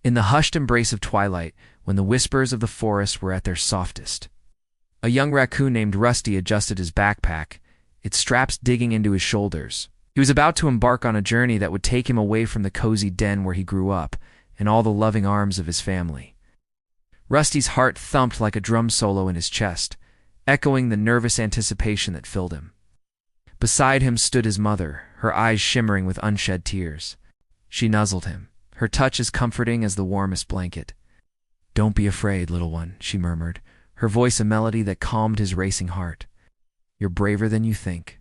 in the hushed embrace of twilight, when the whispers of the forest were at their softest. A young raccoon named Rusty adjusted his backpack, its straps digging into his shoulders. He was about to embark on a journey that would take him away from the cozy den where he grew up and all the loving arms of his family. Rusty's heart thumped like a drum solo in his chest, echoing the nervous anticipation that filled him. Beside him stood his mother, her eyes shimmering with unshed tears. She nuzzled him, her touch as comforting as the warmest blanket. "Don't be afraid, little one," she murmured, her voice a melody that calmed his racing heart. "You're braver than you think."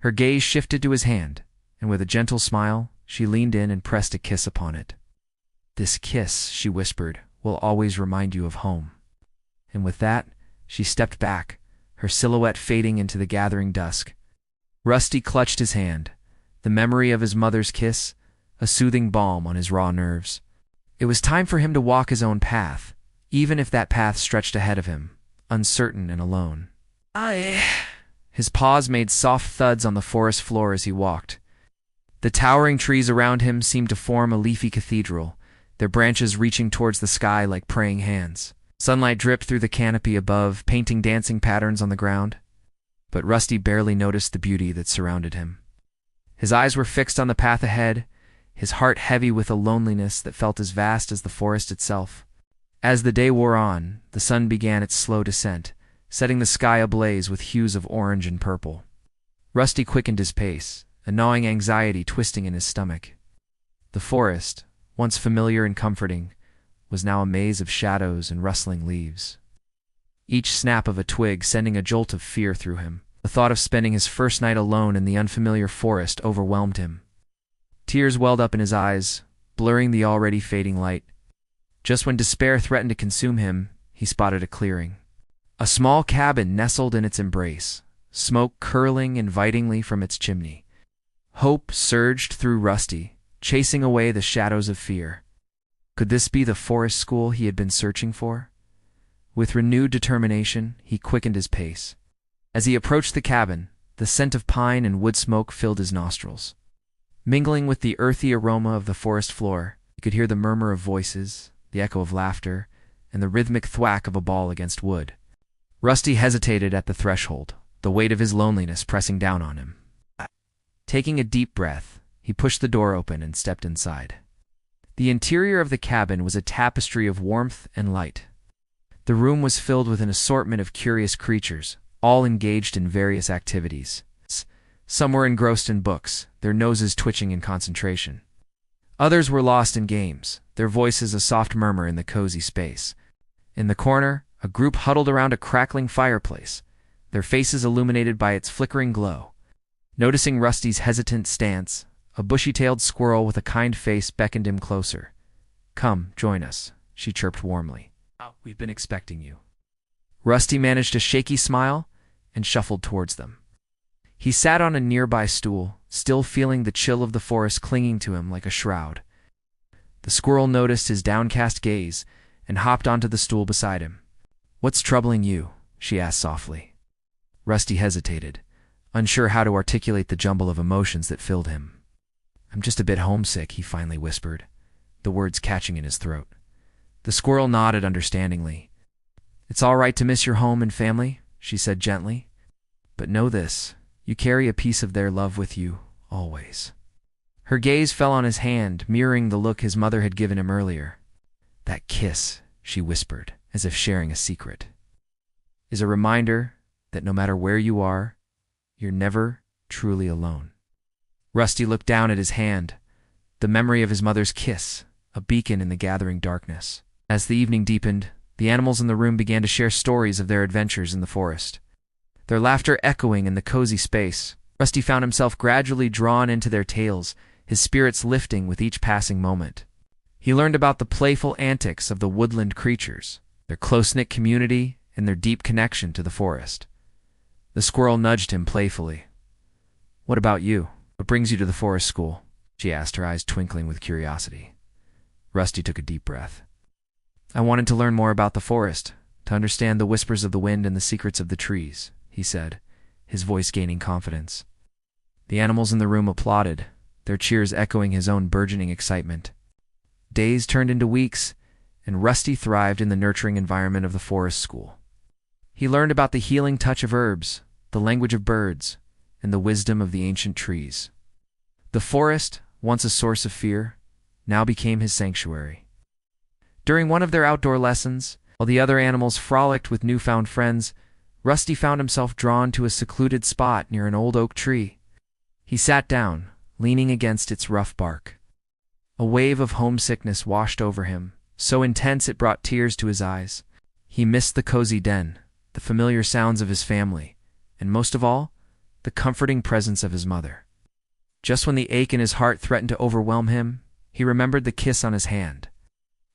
Her gaze shifted to his hand, and with a gentle smile, she leaned in and pressed a kiss upon it. "This kiss," she whispered, "will always remind you of home." And with that, she stepped back, her silhouette fading into the gathering dusk. Rusty clutched his hand, the memory of his mother's kiss, a soothing balm on his raw nerves. It was time for him to walk his own path, even if that path stretched ahead of him, uncertain and alone. His paws made soft thuds on the forest floor as he walked. The towering trees around him seemed to form a leafy cathedral, their branches reaching towards the sky like praying hands. Sunlight dripped through the canopy above, painting dancing patterns on the ground. But Rusty barely noticed the beauty that surrounded him. His eyes were fixed on the path ahead, his heart heavy with a loneliness that felt as vast as the forest itself. As the day wore on, the sun began its slow descent, setting the sky ablaze with hues of orange and purple. Rusty quickened his pace, a gnawing anxiety twisting in his stomach. The forest, once familiar and comforting, was now a maze of shadows and rustling leaves. Each snap of a twig sending a jolt of fear through him. The thought of spending his first night alone in the unfamiliar forest overwhelmed him. Tears welled up in his eyes, blurring the already fading light. Just when despair threatened to consume him, he spotted a clearing. A small cabin nestled in its embrace, smoke curling invitingly from its chimney. Hope surged through Rusty, chasing away the shadows of fear. Could this be the forest school he had been searching for? With renewed determination, he quickened his pace. As he approached the cabin, the scent of pine and wood smoke filled his nostrils. Mingling with the earthy aroma of the forest floor, he could hear the murmur of voices, the echo of laughter, and the rhythmic thwack of a ball against wood. Rusty hesitated at the threshold, the weight of his loneliness pressing down on him. Taking a deep breath, he pushed the door open and stepped inside. The interior of the cabin was a tapestry of warmth and light. The room was filled with an assortment of curious creatures, all engaged in various activities. Some were engrossed in books, their noses twitching in concentration. Others were lost in games, their voices a soft murmur in the cozy space. In the corner, a group huddled around a crackling fireplace, their faces illuminated by its flickering glow. Noticing Rusty's hesitant stance, a bushy-tailed squirrel with a kind face beckoned him closer. "Come, join us," she chirped warmly. "We've been expecting you." Rusty managed a shaky smile and shuffled towards them. He sat on a nearby stool, still feeling the chill of the forest clinging to him like a shroud. The squirrel noticed his downcast gaze and hopped onto the stool beside him. "What's troubling you?" she asked softly. Rusty hesitated, unsure how to articulate the jumble of emotions that filled him. "I'm just a bit homesick," he finally whispered, the words catching in his throat. The squirrel nodded understandingly. "It's all right to miss your home and family," she said gently. "But know this, you carry a piece of their love with you, always." Her gaze fell on his hand, mirroring the look his mother had given him earlier. "That kiss," she whispered, as if sharing a secret, "is a reminder that no matter where you are, you're never truly alone." Rusty looked down at his hand, the memory of his mother's kiss, a beacon in the gathering darkness. As the evening deepened, the animals in the room began to share stories of their adventures in the forest. Their laughter echoing in the cozy space, Rusty found himself gradually drawn into their tales, his spirits lifting with each passing moment. He learned about the playful antics of the woodland creatures, their close-knit community, and their deep connection to the forest. The squirrel nudged him playfully. "What about you? What brings you to the forest school?" she asked, her eyes twinkling with curiosity. Rusty took a deep breath. "I wanted to learn more about the forest, to understand the whispers of the wind and the secrets of the trees," he said, his voice gaining confidence. The animals in the room applauded, their cheers echoing his own burgeoning excitement. Days turned into weeks, and Rusty thrived in the nurturing environment of the forest school. He learned about the healing touch of herbs, the language of birds, and the wisdom of the ancient trees. The forest, once a source of fear, now became his sanctuary. During one of their outdoor lessons, while the other animals frolicked with newfound friends, Rusty found himself drawn to a secluded spot near an old oak tree. He sat down, leaning against its rough bark. A wave of homesickness washed over him, so intense it brought tears to his eyes. He missed the cozy den, the familiar sounds of his family, and most of all, the comforting presence of his mother. Just when the ache in his heart threatened to overwhelm him, he remembered the kiss on his hand.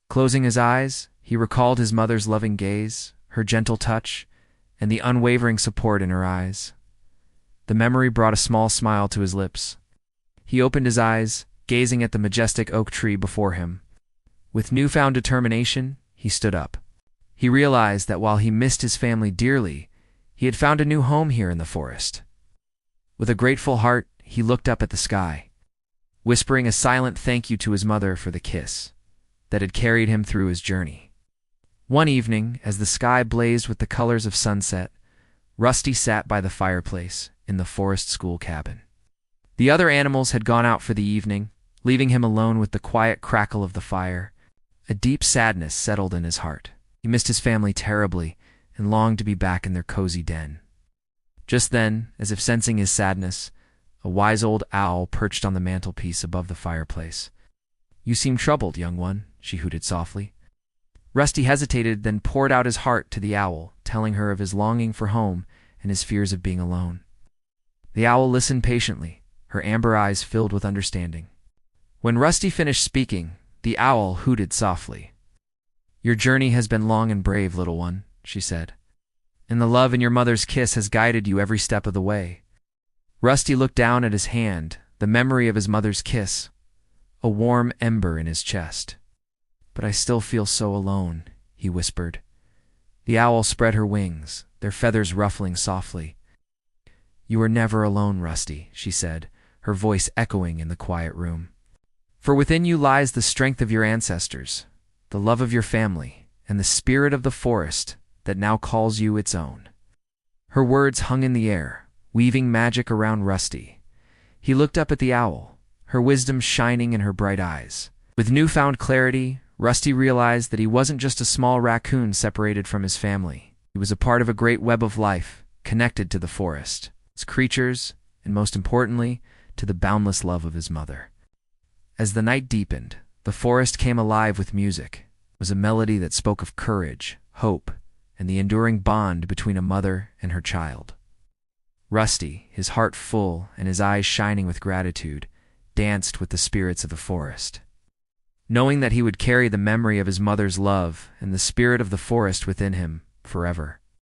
Closing his eyes, he recalled his mother's loving gaze, her gentle touch, and the unwavering support in her eyes. The memory brought a small smile to his lips. He opened his eyes, gazing at the majestic oak tree before him. With newfound determination, he stood up. He realized that while he missed his family dearly, he had found a new home here in the forest. With a grateful heart, he looked up at the sky, whispering a silent thank you to his mother for the kiss that had carried him through his journey. One evening, as the sky blazed with the colors of sunset, Rusty sat by the fireplace in the forest school cabin. The other animals had gone out for the evening, leaving him alone with the quiet crackle of the fire. A deep sadness settled in his heart. He missed his family terribly and longed to be back in their cozy den. Just then, as if sensing his sadness, a wise old owl perched on the mantelpiece above the fireplace. "You seem troubled, young one," she hooted softly. Rusty hesitated, then poured out his heart to the owl, telling her of his longing for home and his fears of being alone. The owl listened patiently, her amber eyes filled with understanding. When Rusty finished speaking, the owl hooted softly. "Your journey has been long and brave, little one," she said, "and the love in your mother's kiss has guided you every step of the way." Rusty looked down at his hand, the memory of his mother's kiss, a warm ember in his chest. "But I still feel so alone," he whispered. The owl spread her wings, their feathers ruffling softly. "You are never alone, Rusty," she said, her voice echoing in the quiet room. "For within you lies the strength of your ancestors, the love of your family, and the spirit of the forest that now calls you its own." Her words hung in the air, weaving magic around Rusty. He looked up at the owl, her wisdom shining in her bright eyes. With newfound clarity, Rusty realized that he wasn't just a small raccoon separated from his family. He was a part of a great web of life, connected to the forest, its creatures, and most importantly, to the boundless love of his mother. As the night deepened, the forest came alive with music. It was a melody that spoke of courage, hope, and the enduring bond between a mother and her child. Rusty, his heart full and his eyes shining with gratitude, danced with the spirits of the forest. Knowing that he would carry the memory of his mother's love and the spirit of the forest within him forever.